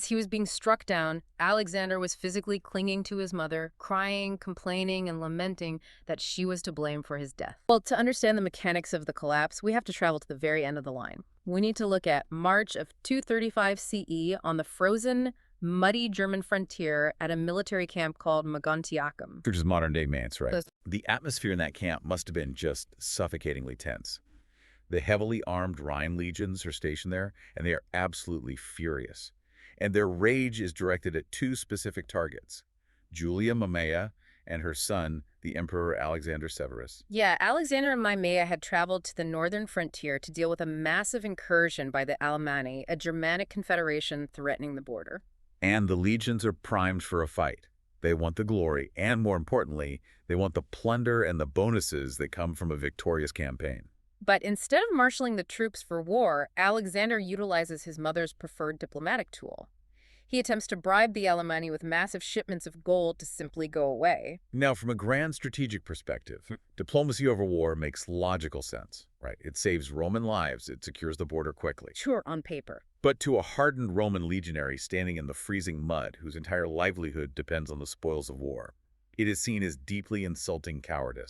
As he was being struck down, Alexander was physically clinging to his mother, crying, complaining, and lamenting that she was to blame for his death. Well, to understand the mechanics of the collapse, we have to travel to the very end of the line. We need to look at March of 235 CE on the frozen, muddy German frontier at a military camp called Mogontiacum. Which is modern-day Mainz, right? Those- The atmosphere in that camp must have been just suffocatingly tense. The heavily armed Rhine legions are stationed there, and they are absolutely furious. And their rage is directed at two specific targets, Julia Mamaea and her son, the Emperor Alexander Severus. Yeah, Alexander and Mamaea had traveled to the northern frontier to deal with a massive incursion by the Alemanni, a Germanic confederation threatening the border. And the legions are primed for a fight. They want the glory, and more importantly, they want the plunder and the bonuses that come from a victorious campaign. But instead of marshaling the troops for war, Alexander utilizes his mother's preferred diplomatic tool. He attempts to bribe the Alemanni with massive shipments of gold to simply go away. Now, from a grand strategic perspective, diplomacy over war makes logical sense, right? It saves Roman lives, it secures the border quickly. Sure, on paper. But to a hardened Roman legionary standing in the freezing mud, whose entire livelihood depends on the spoils of war, it is seen as deeply insulting cowardice.